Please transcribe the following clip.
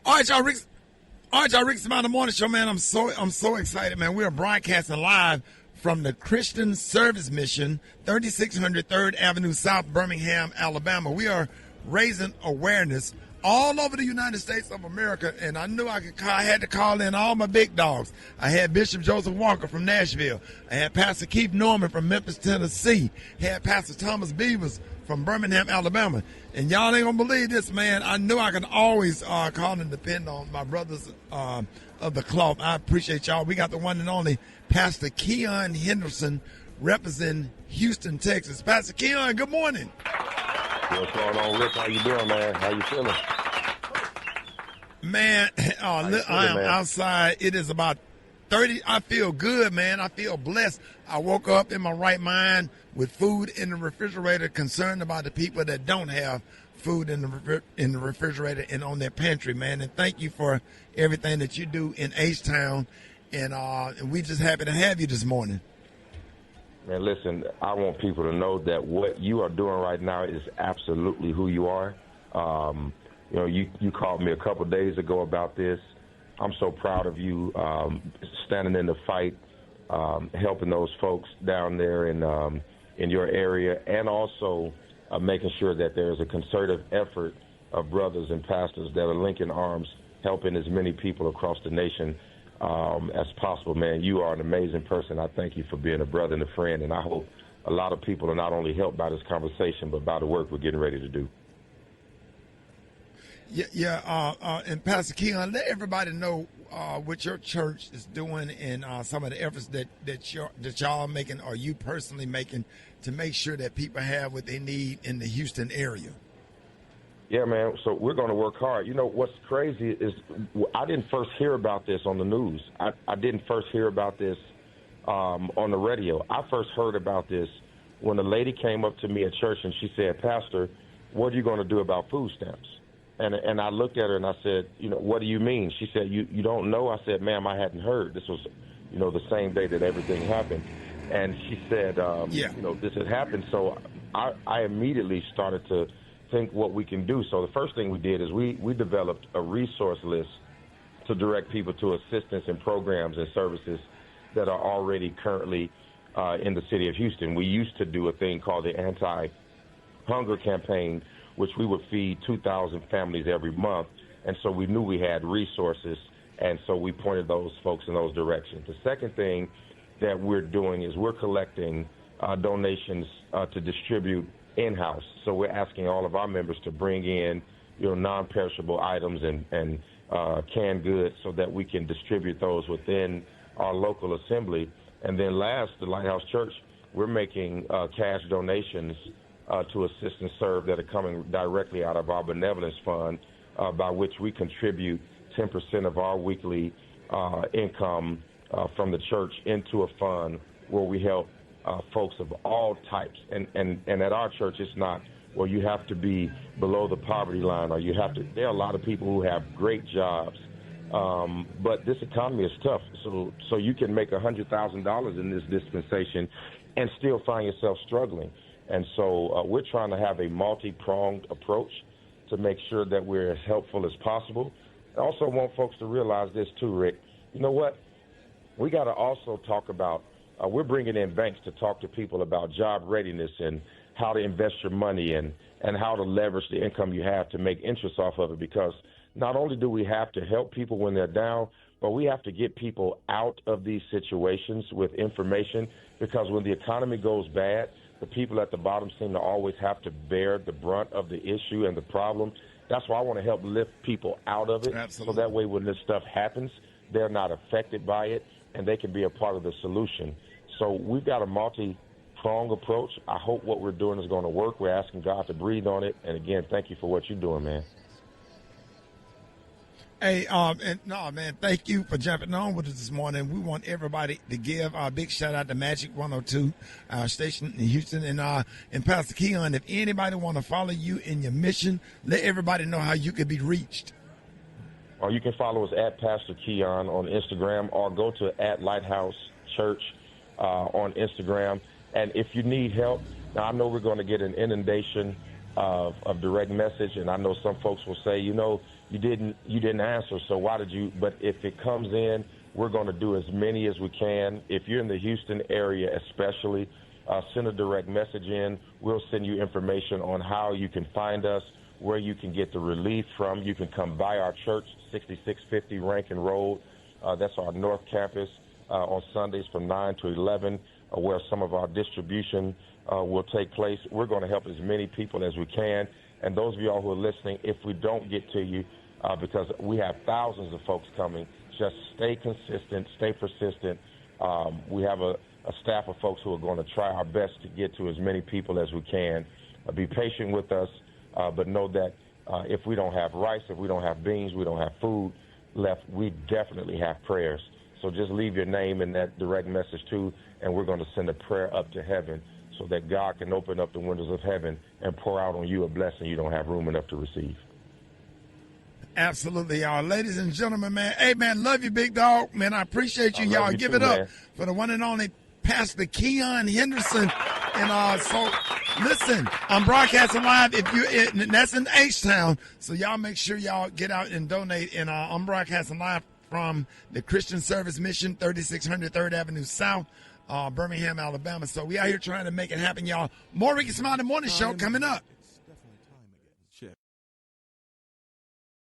All right, y'all, Rick. All right, y'all, Rickey Smiley Morning Show, man. I'm so excited, man. We are broadcasting live from the Christian Service Mission, 3600 3rd Avenue South, Birmingham, Alabama. We are raising awareness all over the United States of America, and I knew I had to call in all my big dogs. I had Bishop Joseph Walker from Nashville. I had Pastor Keith Norman from Memphis, Tennessee. I had Pastor Thomas Beavers from Birmingham, Alabama. And y'all ain't gonna believe this, man. I knew I could always call and depend on my brothers of the cloth. I appreciate y'all. We got the one and only Pastor Keion Henderson representing Houston, Texas. Pastor Keion, good morning. What's going on, Rick? How you doing, man? How you feeling? Man, I am outside. It is about 30. I feel good, man. I feel blessed. I woke up in my right mind with food in the refrigerator, concerned about the people that don't have food in the refrigerator and on their pantry, man. And thank you for everything that you do in H-Town. And we just happy to have you this morning. Man, listen, I want people to know that what you are doing right now is absolutely who you are. You called me a couple of days ago about this. I'm so proud of you standing in the fight, helping those folks down there in your area, and also making sure that there is a concerted effort of brothers and pastors that are linking arms, helping as many people across the nation as possible. Man, you are an amazing person. I thank you for being a brother and a friend, and I hope a lot of people are not only helped by this conversation, but by the work we're getting ready to do. And Pastor Keion, let everybody know what your church is doing and some of the efforts that y'all are making, or you personally making, to make sure that people have what they need in the Houston area. Yeah, man. So we're going to work hard. You know, what's crazy is I didn't first hear about this on the news. I didn't first hear about this on the radio. I first heard about this when a lady came up to me at church and she said, "Pastor, what are you going to do about food stamps?" And I looked at her and I said, "What do you mean?" She said, you don't know? I said, "Ma'am, I hadn't heard." This was, the same day that everything happened. And she said, this had happened. So I immediately started to think what we can do. So the first thing we did is we developed a resource list to direct people to assistance and programs and services that are already currently in the city of Houston. We used to do a thing called the Anti-Hunger Campaign, which we would feed 2,000 families every month. And so we knew we had resources, and so we pointed those folks in those directions. The second thing that we're doing is we're collecting donations to distribute in-house. So we're asking all of our members to bring in, non-perishable items and canned goods so that we can distribute those within our local assembly. And then last, the Lighthouse Church, we're making cash donations to assist and serve that are coming directly out of our benevolence fund, by which we contribute 10% of our weekly income from the church into a fund where we help folks of all types. And at our church, it's not, well, you have to be below the poverty line, or there are a lot of people who have great jobs. But this economy is tough. So you can make $100,000 in this dispensation and still find yourself struggling. And so we're trying to have a multi-pronged approach to make sure that we're as helpful as possible. I also want folks to realize this too, Rick. You know what? We got to also talk about, we're bringing in banks to talk to people about job readiness and how to invest your money and how to leverage the income you have to make interest off of it, because not only do we have to help people when they're down, but we have to get people out of these situations with information, because when the economy goes bad, the people at the bottom seem to always have to bear the brunt of the issue and the problem. That's why I want to help lift people out of it. Absolutely. So that way when this stuff happens, they're not affected by it and they can be a part of the solution. So we've got a multi-pronged approach. I hope what we're doing is going to work. We're asking God to breathe on it. And, again, thank you for what you're doing, man. Hey, man, thank you for jumping on with us this morning. We want everybody to give a big shout out to Magic 102, our station in Houston, and Pastor Keion. If anybody want to follow you in your mission, let everybody know how you can be reached. Or you can follow us at Pastor Keion on Instagram, or go to @Lighthouse Church on Instagram. And if you need help, now I know we're going to get an inundation of direct message, and I know some folks will say, you didn't answer, so why did you? But if it comes in, we're going to do as many as we can. If you're in the Houston area, especially, send a direct message in. We'll send you information on how you can find us, where you can get the relief from. You can come by our church, 6650 Rankin Road. That's our North Campus on Sundays from 9 to 11, where some of our distribution will take place. We're going to help as many people as we can. And those of y'all who are listening, if we don't get to you, because we have thousands of folks coming, just stay consistent, stay persistent. We have a staff of folks who are going to try our best to get to as many people as we can. Be patient with us, but know that if we don't have rice, if we don't have beans, we don't have food left, we definitely have prayers. So just leave your name in that direct message too, and we're going to send a prayer up to heaven so that God can open up the windows of heaven and pour out on you a blessing you don't have room enough to receive. Absolutely, y'all. Ladies and gentlemen, man. Hey, man, love you, big dog. Man, I appreciate you, y'all. Give it up for the one and only Pastor Keion Henderson. And so, listen, I'm broadcasting live. That's in H-Town, so y'all make sure y'all get out and donate. And I'm broadcasting live from the Christian Service Mission, 3600 3rd Avenue South, Birmingham, Alabama. So we out here trying to make it happen, y'all. More Rickey Smiley Morning Show coming up.